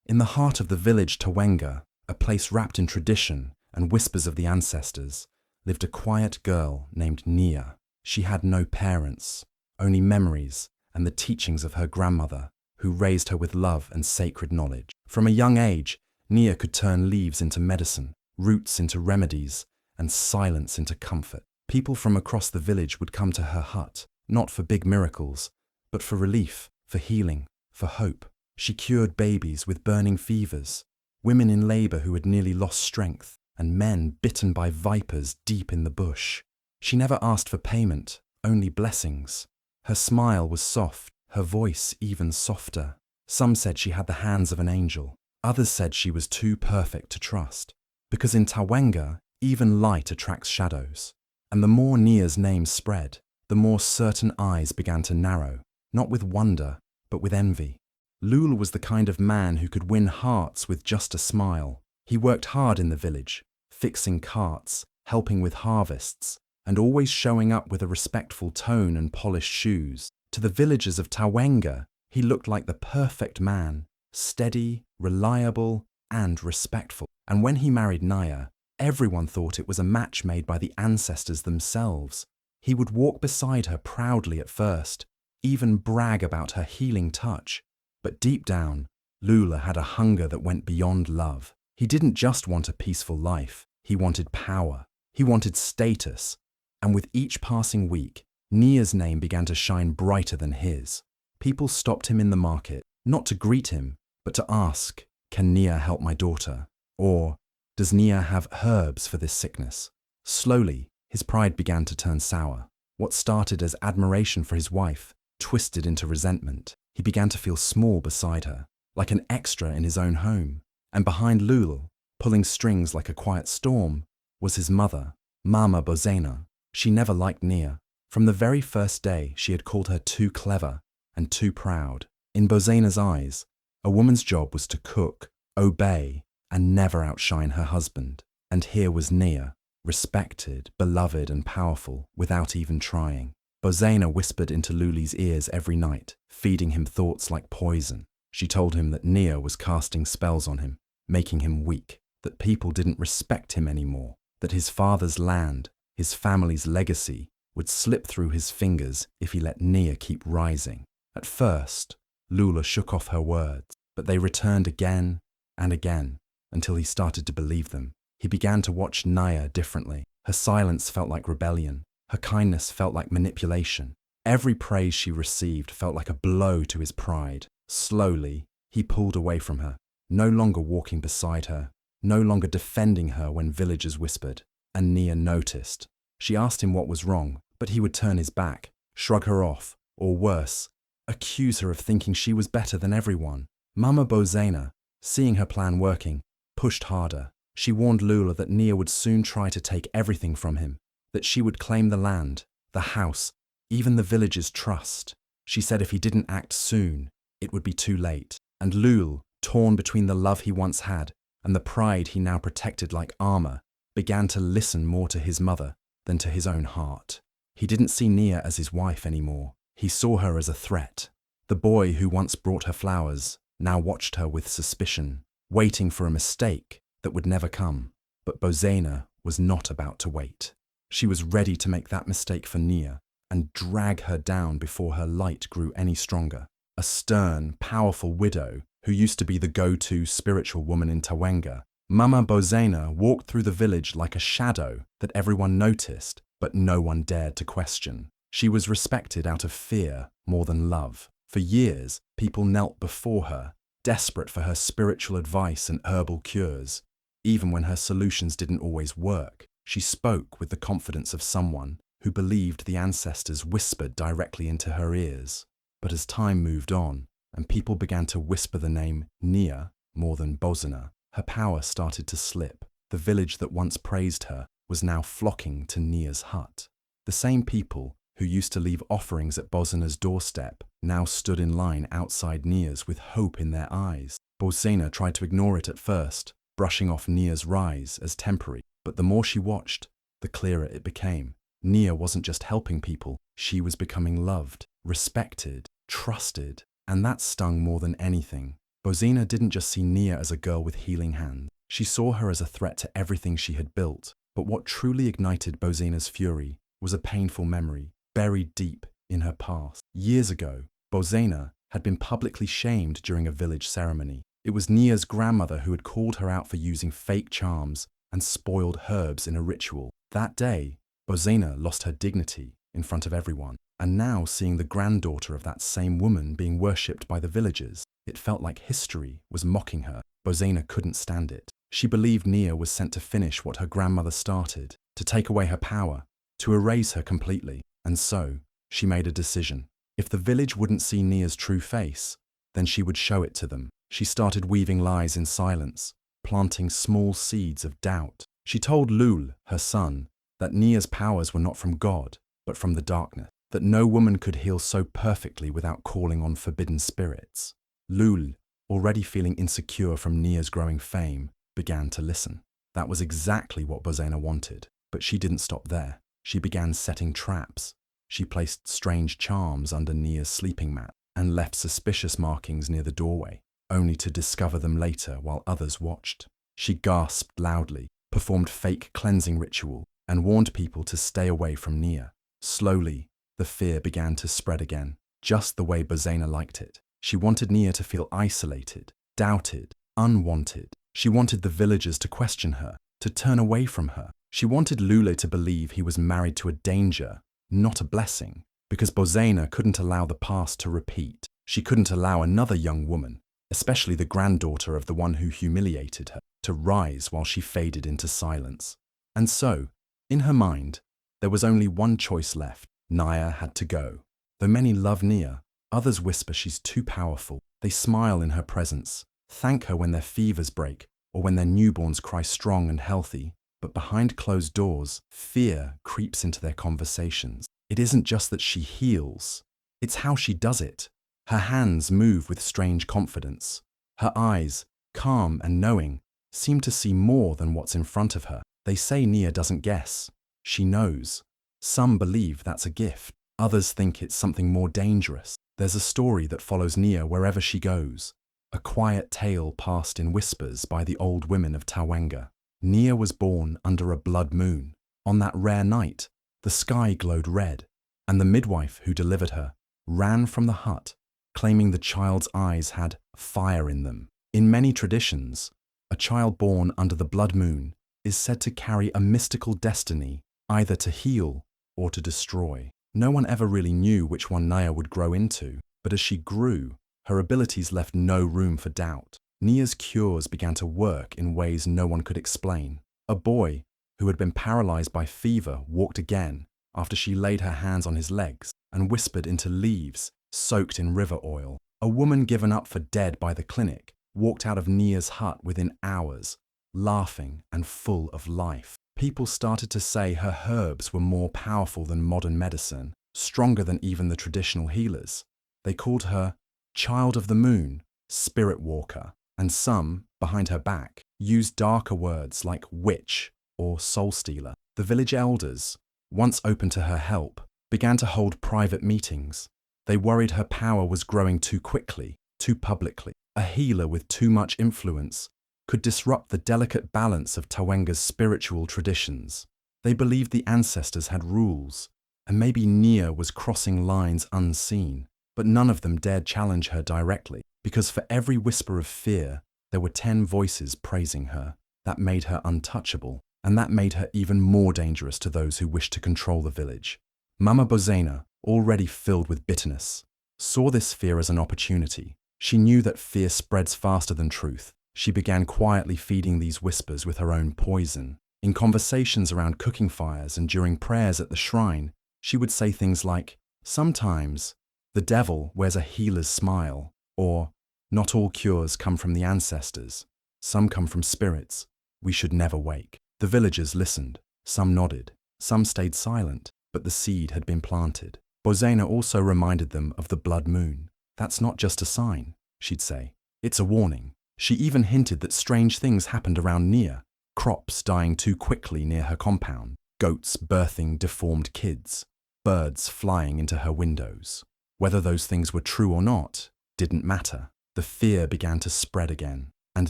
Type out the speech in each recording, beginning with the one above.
In the heart of the village Tawena, a place wrapped in tradition and whispers of the ancestors, lived a quiet girl named Nia. She had no parents, only memories and the teachings of her grandmother, who raised her with love and sacred knowledge. From a young age, Nia could turn leaves into medicine, roots into remedies, and silence into comfort. People from across the village would come to her hut, not for big miracles, but for relief, for healing, for hope. She cured babies with burning fevers, women in labor who had nearly lost strength, and men bitten by vipers deep in the bush. She never asked for payment, only blessings. Her smile was soft, her voice even softer. Some said she had the hands of an angel. Others said she was too perfect to trust. Because in Tawena, even light attracts shadows. And the more Nia's name spread, the more certain eyes began to narrow, not with wonder, but with envy. Lul was the kind of man who could win hearts with just a smile. He worked hard in the village, fixing carts, helping with harvests, and always showing up with a respectful tone and polished shoes. To the villagers of Tawena, he looked like the perfect man, steady, reliable, and respectful. And when he married Nia, everyone thought it was a match made by the ancestors themselves. He would walk beside her proudly at first, even brag about her healing touch. But deep down, Lula had a hunger that went beyond love. He didn't just want a peaceful life, he wanted power, he wanted status. And with each passing week, Nia's name began to shine brighter than his. People stopped him in the market, not to greet him, but to ask, "Can Nia help my daughter?" Or, "Does Nia have herbs for this sickness?" Slowly, his pride began to turn sour. What started as admiration for his wife twisted into resentment. He began to feel small beside her, like an extra in his own home. And behind Lul, pulling strings like a quiet storm, was his mother, Mama Bozena. She never liked Nia. From the very first day, she had called her too clever and too proud. In Bozena's eyes, a woman's job was to cook, obey, and never outshine her husband. And here was Nia, respected, beloved, and powerful, without even trying. Bozena whispered into Luli's ears every night, feeding him thoughts like poison. She told him that Nia was casting spells on him, making him weak, that people didn't respect him anymore, that his father's land, his family's legacy, would slip through his fingers if he let Nia keep rising. At first, Lula shook off her words, but they returned again and again until he started to believe them. He began to watch Nia differently. Her silence felt like rebellion. Her kindness felt like manipulation. Every praise she received felt like a blow to his pride. Slowly, he pulled away from her, no longer walking beside her, no longer defending her when villagers whispered. And Nia noticed. She asked him what was wrong, but he would turn his back, shrug her off, or worse, accuse her of thinking she was better than everyone. Mama Bozena, seeing her plan working, pushed harder. She warned Lula that Nia would soon try to take everything from him, that she would claim the land, the house, even the village's trust. She said if he didn't act soon, it would be too late. And Lul, torn between the love he once had and the pride he now protected like armor, began to listen more to his mother than to his own heart. He didn't see Nia as his wife anymore. He saw her as a threat. The boy who once brought her flowers now watched her with suspicion, waiting for a mistake that would never come. But Bozena was not about to wait. She was ready to make that mistake for Nia and drag her down before her light grew any stronger. A stern, powerful widow who used to be the go-to spiritual woman in Tawena, Mama Bozena walked through the village like a shadow that everyone noticed, but no one dared to question. She was respected out of fear more than love. For years, people knelt before her, desperate for her spiritual advice and herbal cures. Even when her solutions didn't always work, she spoke with the confidence of someone who believed the ancestors whispered directly into her ears. But as time moved on, and people began to whisper the name Nia more than Bozena, her power started to slip. The village that once praised her was now flocking to Nia's hut. The same people who used to leave offerings at Bozena's doorstep now stood in line outside Nia's with hope in their eyes. Bozena tried to ignore it at first, brushing off Nia's rise as temporary, but the more she watched, the clearer it became. Nia wasn't just helping people, she was becoming loved, respected, trusted, and that stung more than anything. Bozena didn't just see Nia as a girl with healing hands. She saw her as a threat to everything she had built. But what truly ignited Bozena's fury was a painful memory buried deep in her past. Years ago, Bozena had been publicly shamed during a village ceremony. It was Nia's grandmother who had called her out for using fake charms and spoiled herbs in a ritual. That day, Bozena lost her dignity in front of everyone. And now, seeing the granddaughter of that same woman being worshipped by the villagers, it felt like history was mocking her. Bozena couldn't stand it. She believed Nia was sent to finish what her grandmother started, to take away her power, to erase her completely. And so, she made a decision. If the village wouldn't see Nia's true face, then she would show it to them. She started weaving lies in silence, planting small seeds of doubt. She told Lul, her son, that Nia's powers were not from God, but from the darkness, that no woman could heal so perfectly without calling on forbidden spirits. Lul, already feeling insecure from Nia's growing fame, began to listen. That was exactly what Bozena wanted, but she didn't stop there. She began setting traps. She placed strange charms under Nia's sleeping mat and left suspicious markings near the doorway, only to discover them later while others watched. She gasped loudly, performed fake cleansing ritual, and warned people to stay away from Nia. Slowly, the fear began to spread again, just the way Bozena liked it. She wanted Nia to feel isolated, doubted, unwanted. She wanted the villagers to question her, to turn away from her. She wanted Lule to believe he was married to a danger, not a blessing, because Bozena couldn't allow the past to repeat. She couldn't allow another young woman, especially the granddaughter of the one who humiliated her, to rise while she faded into silence. And so, in her mind, there was only one choice left. Nia had to go. Though many love Nia, others whisper she's too powerful. They smile in her presence, thank her when their fevers break or when their newborns cry strong and healthy. But behind closed doors, fear creeps into their conversations. It isn't just that she heals, it's how she does it. Her hands move with strange confidence. Her eyes, calm and knowing, seem to see more than what's in front of her. They say Nia doesn't guess. She knows. Some believe that's a gift. Others think it's something more dangerous. There's a story that follows Nia wherever she goes. A quiet tale passed in whispers by the old women of Tawena. Nia was born under a blood moon. On that rare night, the sky glowed red, and the midwife who delivered her ran from the hut, claiming the child's eyes had fire in them. In many traditions, a child born under the blood moon is said to carry a mystical destiny, either to heal or to destroy. No one ever really knew which one Nia would grow into, but as she grew, her abilities left no room for doubt. Nia's cures began to work in ways no one could explain. A boy who had been paralyzed by fever walked again after she laid her hands on his legs and whispered into leaves soaked in river oil. A woman given up for dead by the clinic walked out of Nia's hut within hours, laughing and full of life. People started to say her herbs were more powerful than modern medicine, stronger than even the traditional healers. They called her Child of the Moon, Spirit Walker, and some, behind her back, used darker words like witch or soul stealer. The village elders, once open to her help, began to hold private meetings. They worried her power was growing too quickly, too publicly. A healer with too much influence could disrupt the delicate balance of Tawena's spiritual traditions. They believed the ancestors had rules, and maybe Nia was crossing lines unseen, but none of them dared challenge her directly, because for every whisper of fear, there were 10 voices praising her. That made her untouchable, and that made her even more dangerous to those who wished to control the village. Mama Bozena, already filled with bitterness, saw this fear as an opportunity. She knew that fear spreads faster than truth. She began quietly feeding these whispers with her own poison. In conversations around cooking fires and during prayers at the shrine, she would say things like, "Sometimes the devil wears a healer's smile," or "Not all cures come from the ancestors. Some come from spirits. We should never wake." The villagers listened. Some nodded. Some stayed silent, but the seed had been planted. Bozena also reminded them of the blood moon. "That's not just a sign," she'd say. "It's a warning." She even hinted that strange things happened around Nia. Crops dying too quickly near her compound, goats birthing deformed kids, birds flying into her windows. Whether those things were true or not didn't matter. The fear began to spread again, and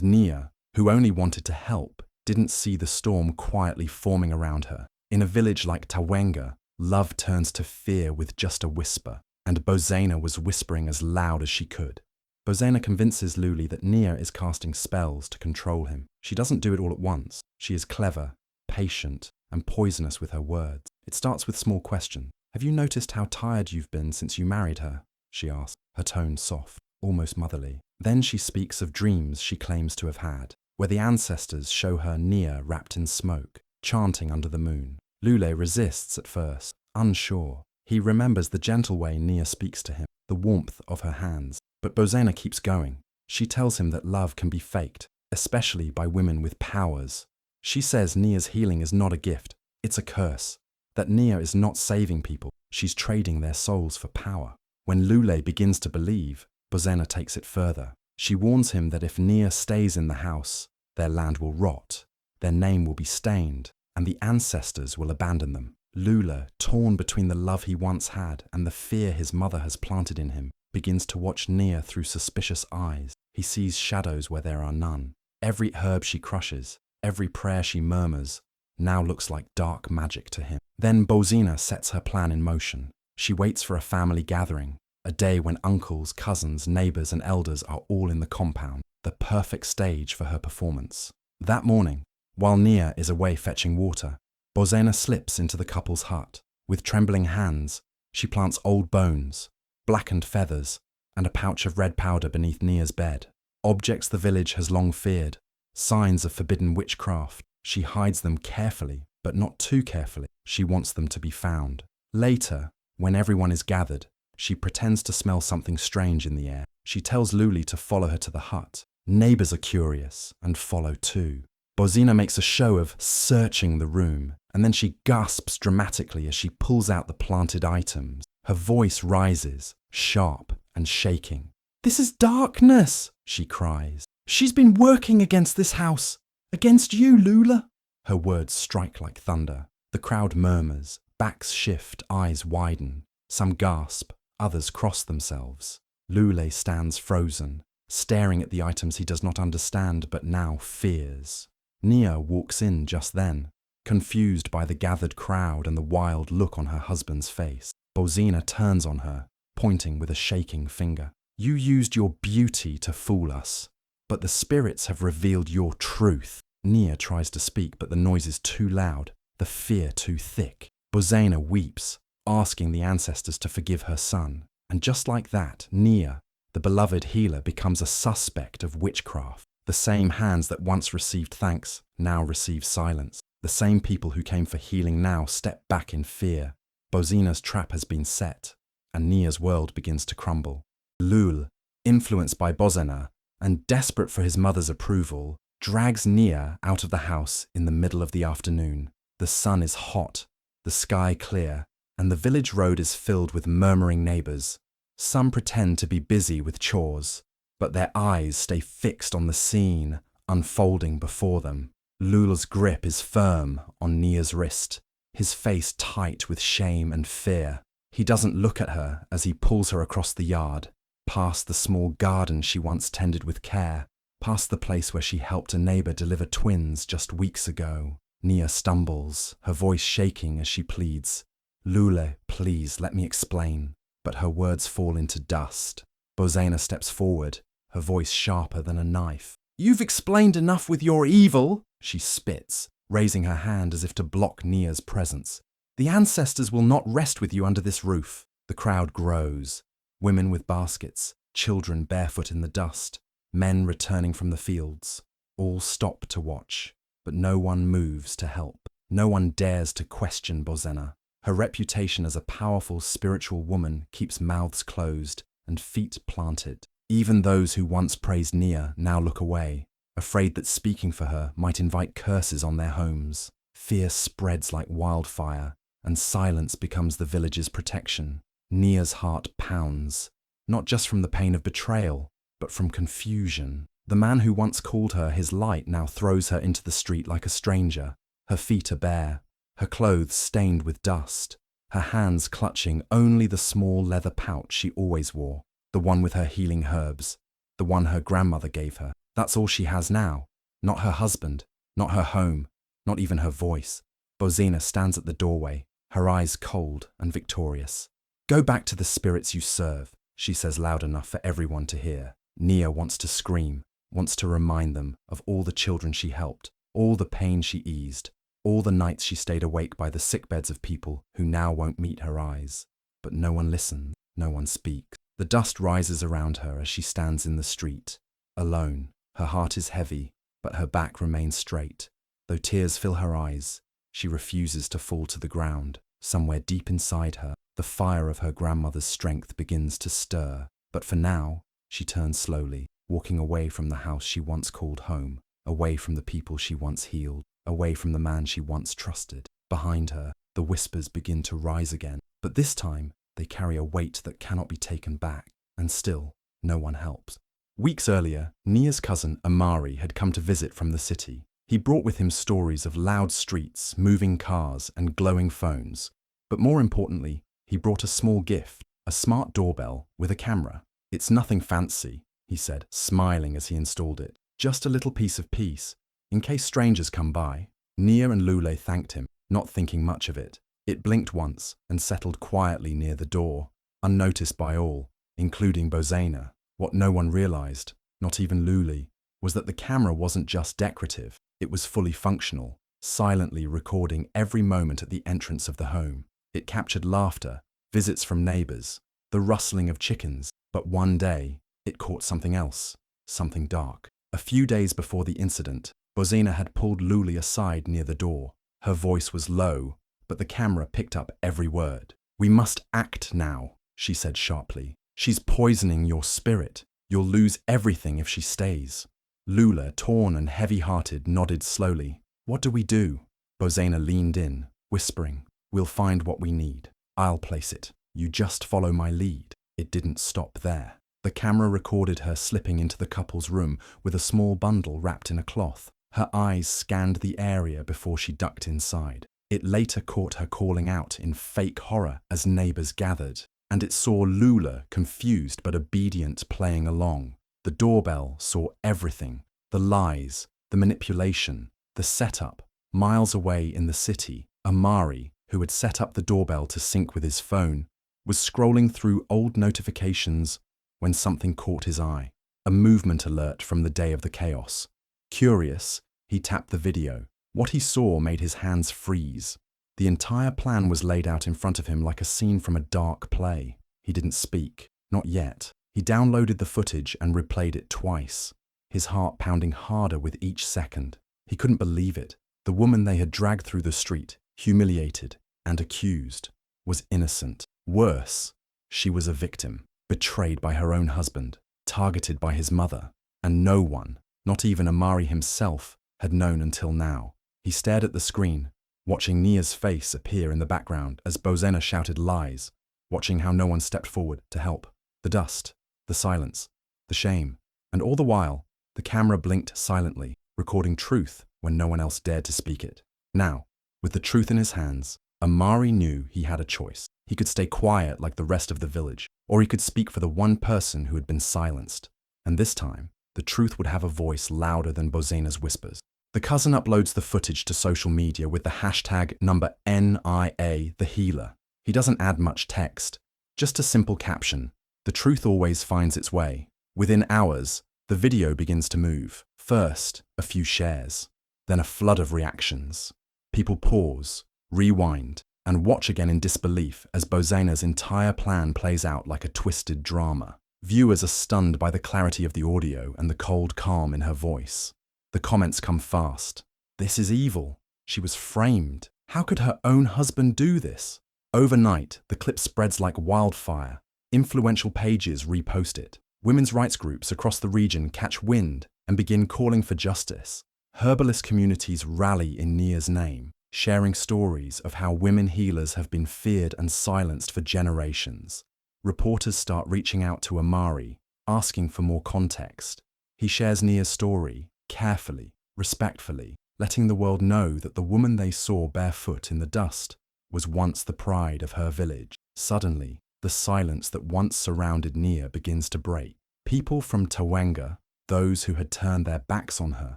Nia, who only wanted to help, didn't see the storm quietly forming around her. In a village like Tawena, love turns to fear with just a whisper, and Bozena was whispering as loud as she could. Bozena convinces Luli that Nia is casting spells to control him. She doesn't do it all at once. She is clever, patient, and poisonous with her words. It starts with small questions. "Have you noticed how tired you've been since you married her?" she asks, her tone soft, almost motherly. Then she speaks of dreams she claims to have had, where the ancestors show her Nia wrapped in smoke, chanting under the moon. Lule resists at first, unsure. He remembers the gentle way Nia speaks to him, the warmth of her hands. But Bozena keeps going. She tells him that love can be faked, especially by women with powers. She says Nia's healing is not a gift, it's a curse. That Nia is not saving people, she's trading their souls for power. When Lule begins to believe, Bozena takes it further. She warns him that if Nia stays in the house, their land will rot, their name will be stained, and the ancestors will abandon them. Lule, torn between the love he once had and the fear his mother has planted in him, begins to watch Nia through suspicious eyes. He sees shadows where there are none. Every herb she crushes, every prayer she murmurs, now looks like dark magic to him. Then Bozena sets her plan in motion. She waits for a family gathering, a day when uncles, cousins, neighbors, and elders are all in the compound, the perfect stage for her performance. That morning, while Nia is away fetching water, Bozena slips into the couple's hut. With trembling hands, she plants old bones, blackened feathers, and a pouch of red powder beneath Nia's bed. Objects the village has long feared, signs of forbidden witchcraft. She hides them carefully, but not too carefully. She wants them to be found. Later, when everyone is gathered, she pretends to smell something strange in the air. She tells Luli to follow her to the hut. Neighbors are curious and follow too. Bozena makes a show of searching the room, and then she gasps dramatically as she pulls out the planted items. Her voice rises, sharp and shaking. "This is darkness," she cries. "She's been working against this house, against you, Lula." Her words strike like thunder. The crowd murmurs, backs shift, eyes widen. Some gasp, others cross themselves. Lule stands frozen, staring at the items he does not understand but now fears. Nia walks in just then, confused by the gathered crowd and the wild look on her husband's face. Bozena turns on her, pointing with a shaking finger. "You used your beauty to fool us, but the spirits have revealed your truth." Nia tries to speak, but the noise is too loud, the fear too thick. Bozena weeps, asking the ancestors to forgive her son. And just like that, Nia, the beloved healer, becomes a suspect of witchcraft. The same hands that once received thanks now receive silence. The same people who came for healing now step back in fear. Bozena's trap has been set, and Nia's world begins to crumble. Lul, influenced by Bozena and desperate for his mother's approval, drags Nia out of the house in the middle of the afternoon. The sun is hot, the sky clear, and the village road is filled with murmuring neighbors. Some pretend to be busy with chores, but their eyes stay fixed on the scene unfolding before them. Lula's grip is firm on Nia's wrist, his face tight with shame and fear. He doesn't look at her as he pulls her across the yard, past the small garden she once tended with care, past the place where she helped a neighbor deliver twins just weeks ago. Nia stumbles, her voice shaking as she pleads, "Lule, please let me explain." But her words fall into dust. Bozena steps forward, her voice sharper than a knife. "You've explained enough with your evil," she spits, raising her hand as if to block Nia's presence. "The ancestors will not rest with you under this roof." The crowd grows. Women with baskets, children barefoot in the dust, men returning from the fields. All stop to watch, but no one moves to help. No one dares to question Bozena. Her reputation as a powerful spiritual woman keeps mouths closed and feet planted. Even those who once praised Nia now look away, afraid that speaking for her might invite curses on their homes. Fear spreads like wildfire, and silence becomes the village's protection. Nia's heart pounds, not just from the pain of betrayal, but from confusion. The man who once called her his light now throws her into the street like a stranger. Her feet are bare, her clothes stained with dust, her hands clutching only the small leather pouch she always wore, the one with her healing herbs. the one her grandmother gave her. That's all she has now. Not her husband, not her home, not even her voice. Bozena stands at the doorway, her eyes cold and victorious. Go back to the spirits you serve, she says loud enough for everyone to hear. Nia wants to scream, wants to remind them of all the children she helped, all the pain she eased, all the nights she stayed awake by the sickbeds of people who now won't meet her eyes. But no one listens, no one speaks. The dust rises around her as she stands in the street, alone. Her heart is heavy, but her back remains straight. Though tears fill her eyes, she refuses to fall to the ground. Somewhere deep inside her, the fire of her grandmother's strength begins to stir. But for now, she turns slowly, walking away from the house she once called home, away from the people she once healed, away from the man she once trusted. Behind her, the whispers begin to rise again, but this time they carry a weight that cannot be taken back, and still, no one helps. Weeks earlier, Nia's cousin Amari had come to visit from the city. He brought with him stories of loud streets, moving cars, and glowing phones. But more importantly, he brought a small gift, a smart doorbell with a camera. It's nothing fancy, he said, smiling as he installed it. Just a little piece of peace, in case strangers come by. Nia and Lule thanked him, not thinking much of it. It blinked once and settled quietly near the door, unnoticed by all, including Bozena. What no one realized, not even Lule, was that the camera wasn't just decorative, it was fully functional, silently recording every moment at the entrance of the home. It captured laughter, visits from neighbors, the rustling of chickens, but one day, it caught something else, something dark. A few days before the incident, Bozena had pulled Lule aside near the door. Her voice was low, but the camera picked up every word. "We must act now," she said sharply. "She's poisoning your spirit. You'll lose everything if she stays." Lula, torn and heavy-hearted, nodded slowly. "What do we do?" Bozena leaned in, whispering, "We'll find what we need. I'll place it. You just follow my lead." It didn't stop there. The camera recorded her slipping into the couple's room with a small bundle wrapped in a cloth. Her eyes scanned the area before she ducked inside. It later caught her calling out in fake horror as neighbors gathered, and it saw Lula, confused but obedient, playing along. The doorbell saw everything, the lies, the manipulation, the setup. Miles away in the city, Amari, who had set up the doorbell to sync with his phone, was scrolling through old notifications when something caught his eye. A movement alert from the day of the chaos. Curious, he tapped the video. What he saw made his hands freeze. The entire plan was laid out in front of him like a scene from a dark play. He didn't speak, not yet. He downloaded the footage and replayed it twice, his heart pounding harder with each second. He couldn't believe it. The woman they had dragged through the street, humiliated and accused, was innocent. Worse, she was a victim, betrayed by her own husband, targeted by his mother, and no one, not even Amari himself, had known until now. He stared at the screen, watching Nia's face appear in the background as Bozena shouted lies, watching how no one stepped forward to help. The dust, the silence, the shame, and all the while, the camera blinked silently, recording truth when no one else dared to speak it. Now, with the truth in his hands, Amari knew he had a choice. He could stay quiet like the rest of the village, or he could speak for the one person who had been silenced. And this time, the truth would have a voice louder than Bozena's whispers. The cousin uploads the footage to social media with the hashtag number NIA, the healer. He doesn't add much text, just a simple caption. The truth always finds its way. Within hours, the video begins to move. First, a few shares, then a flood of reactions. People pause, rewind, and watch again in disbelief as Bozena's entire plan plays out like a twisted drama. Viewers are stunned by the clarity of the audio and the cold calm in her voice. The comments come fast. "This is evil. She was framed. How could her own husband do this?" Overnight, the clip spreads like wildfire. Influential pages repost it. Women's rights groups across the region catch wind and begin calling for justice. Herbalist communities rally in Nia's name, sharing stories of how women healers have been feared and silenced for generations. Reporters start reaching out to Amari, asking for more context. He shares Nia's story, carefully, respectfully, letting the world know that the woman they saw barefoot in the dust was once the pride of her village. Suddenly, the silence that once surrounded Nia begins to break. People from Tawena, those who had turned their backs on her,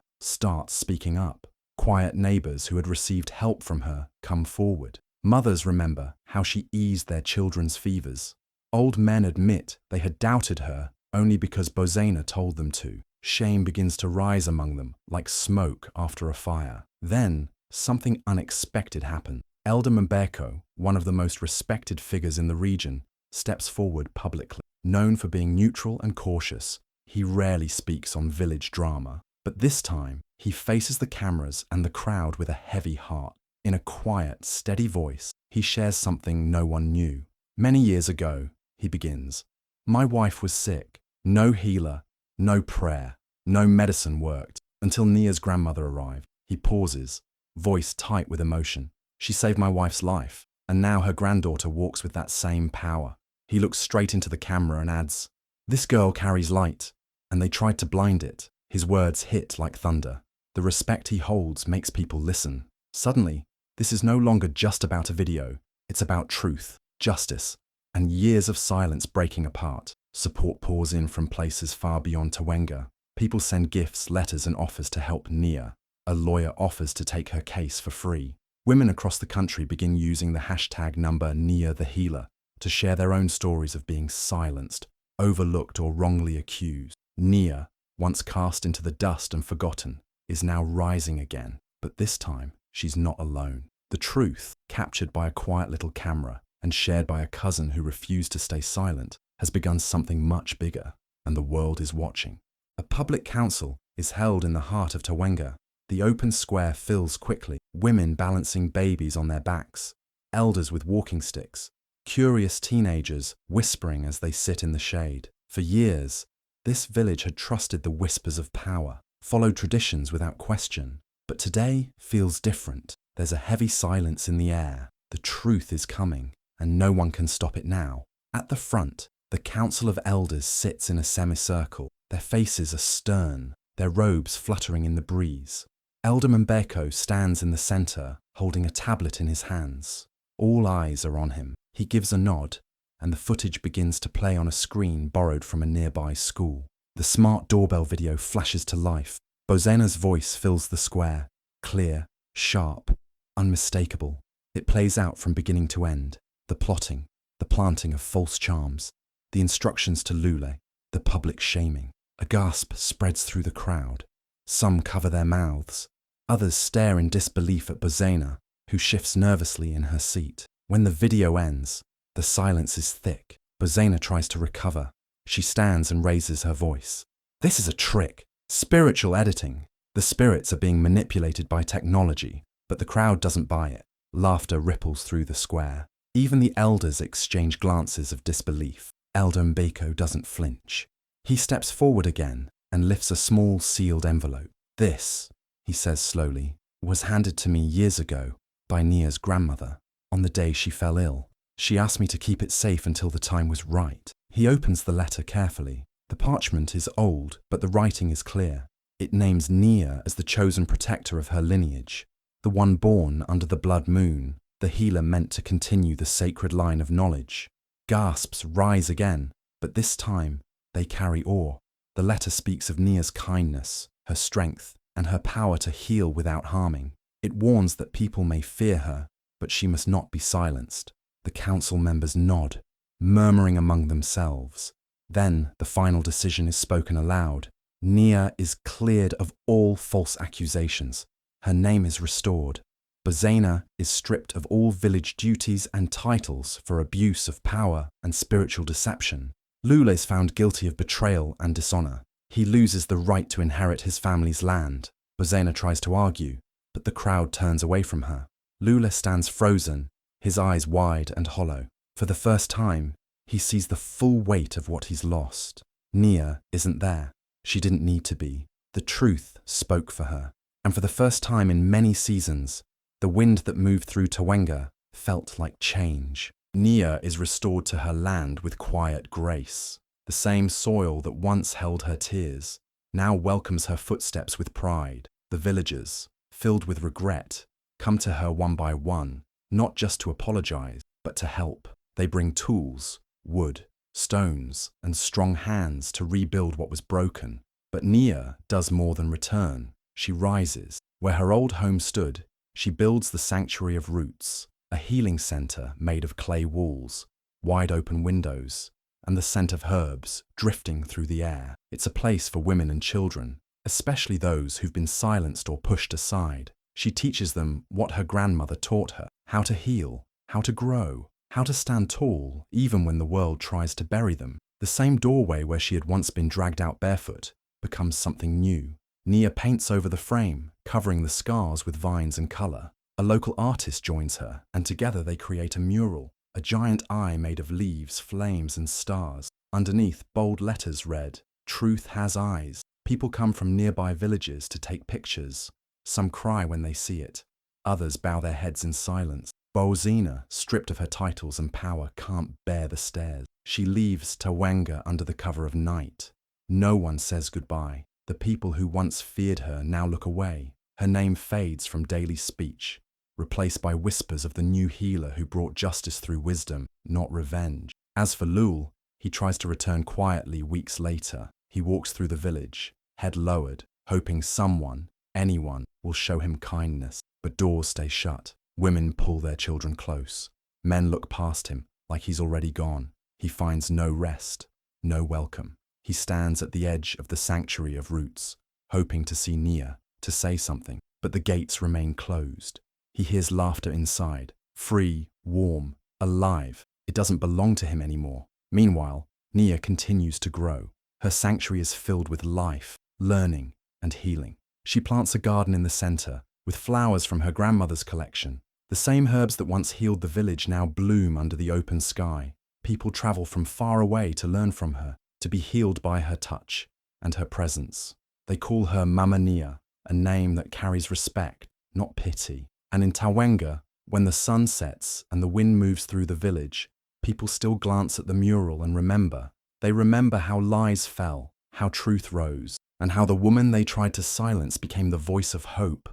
start speaking up. Quiet neighbors who had received help from her come forward. Mothers remember how she eased their children's fevers. Old men admit they had doubted her only because Bozena told them to. Shame begins to rise among them like smoke after a fire. Then, something unexpected happened. Elder Mbeko, one of the most respected figures in the region, steps forward publicly. Known for being neutral and cautious, he rarely speaks on village drama. But this time, he faces the cameras and the crowd with a heavy heart. In a quiet, steady voice, he shares something no one knew. Many years ago, he begins, "My wife was sick. No healer, no prayer, no medicine worked, until Nia's grandmother arrived." He pauses, voice tight with emotion. "She saved my wife's life, and now her granddaughter walks with that same power." He looks straight into the camera and adds, "This girl carries light, and they tried to blind it." His words hit like thunder. The respect he holds makes people listen. Suddenly, this is no longer just about a video. It's about truth, justice, and years of silence breaking apart. Support pours in from places far beyond Tawena. People send gifts, letters, and offers to help Nia. A lawyer offers to take her case for free. Women across the country begin using the hashtag number Nia the Healer to share their own stories of being silenced, overlooked, or wrongly accused. Nia, once cast into the dust and forgotten, is now rising again. But this time, she's not alone. The truth, captured by a quiet little camera and shared by a cousin who refused to stay silent, has begun something much bigger, and the world is watching. A public council is held in the heart of Tawena. The open square fills quickly, women balancing babies on their backs, elders with walking sticks, curious teenagers whispering as they sit in the shade. For years, this village had trusted the whispers of power, followed traditions without question. But today feels different. There's a heavy silence in the air. The truth is coming, and no one can stop it now. At the front, the council of elders sits in a semicircle. Their faces are stern, their robes fluttering in the breeze. Elder Mbeko stands in the center, holding a tablet in his hands. All eyes are on him. He gives a nod, and the footage begins to play on a screen borrowed from a nearby school. The smart doorbell video flashes to life. Bozena's voice fills the square, clear, sharp, unmistakable. It plays out from beginning to end. The plotting, the planting of false charms, the instructions to Lule, the public shaming. A gasp spreads through the crowd. Some cover their mouths. Others stare in disbelief at Bozena, who shifts nervously in her seat. When the video ends, the silence is thick. Bozena tries to recover. She stands and raises her voice. "This is a trick. Spiritual editing. The spirits are being manipulated by technology." But the crowd doesn't buy it. Laughter ripples through the square. Even the elders exchange glances of disbelief. Elder Mbeko doesn't flinch. He steps forward again and lifts a small sealed envelope. "This," he says slowly, "was handed to me years ago by Nia's grandmother on the day she fell ill. She asked me to keep it safe until the time was right." He opens the letter carefully. The parchment is old, but the writing is clear. It names Nia as the chosen protector of her lineage, the one born under the blood moon, the healer meant to continue the sacred line of knowledge. Gasps rise again, but this time they carry awe. The letter speaks of Nia's kindness, her strength, and her power to heal without harming. It warns that people may fear her, but she must not be silenced. The council members nod, murmuring among themselves. Then the final decision is spoken aloud. Nia is cleared of all false accusations. Her name is restored. Bozena is stripped of all village duties and titles for abuse of power and spiritual deception. Lule is found guilty of betrayal and dishonor. He loses the right to inherit his family's land. Bozena tries to argue, but the crowd turns away from her. Lule stands frozen, his eyes wide and hollow. For the first time, he sees the full weight of what he's lost. Nia isn't there. She didn't need to be. The truth spoke for her. And for the first time in many seasons, the wind that moved through Tawena felt like change. Nia is restored to her land with quiet grace. The same soil that once held her tears now welcomes her footsteps with pride. The villagers, filled with regret, come to her one by one, not just to apologize, but to help. They bring tools, wood, stones, and strong hands to rebuild what was broken. But Nia does more than return. She rises. Where her old home stood, she builds the Sanctuary of Roots, a healing center made of clay walls, wide open windows, and the scent of herbs drifting through the air. It's a place for women and children, especially those who've been silenced or pushed aside. She teaches them what her grandmother taught her: how to heal, how to grow, how to stand tall even when the world tries to bury them. The same doorway where she had once been dragged out barefoot becomes something new. Nia paints over the frame, covering the scars with vines and color. A local artist joins her, and together they create a mural, a giant eye made of leaves, flames, and stars. Underneath, bold letters read, "Truth has eyes." People come from nearby villages to take pictures. Some cry when they see it. Others bow their heads in silence. Bozina, stripped of her titles and power, can't bear the stares. She leaves Tawena under the cover of night. No one says goodbye. The people who once feared her now look away. Her name fades from daily speech, replaced by whispers of the new healer who brought justice through wisdom, not revenge. As for Lul, he tries to return quietly weeks later. He walks through the village, head lowered, hoping someone, anyone, will show him kindness. But doors stay shut. Women pull their children close. Men look past him, like he's already gone. He finds no rest, no welcome. He stands at the edge of the Sanctuary of Roots, hoping to see Nia, to say something, but the gates remain closed. He hears laughter inside, free, warm, alive. It doesn't belong to him anymore. Meanwhile, Nia continues to grow. Her sanctuary is filled with life, learning, and healing. She plants a garden in the center, with flowers from her grandmother's collection. The same herbs that once healed the village now bloom under the open sky. People travel from far away to learn from her, to be healed by her touch and her presence. They call her Mama Nia, a name that carries respect, not pity. And in Tawena, when the sun sets and the wind moves through the village, people still glance at the mural and remember. They remember how lies fell, how truth rose, and how the woman they tried to silence became the voice of hope.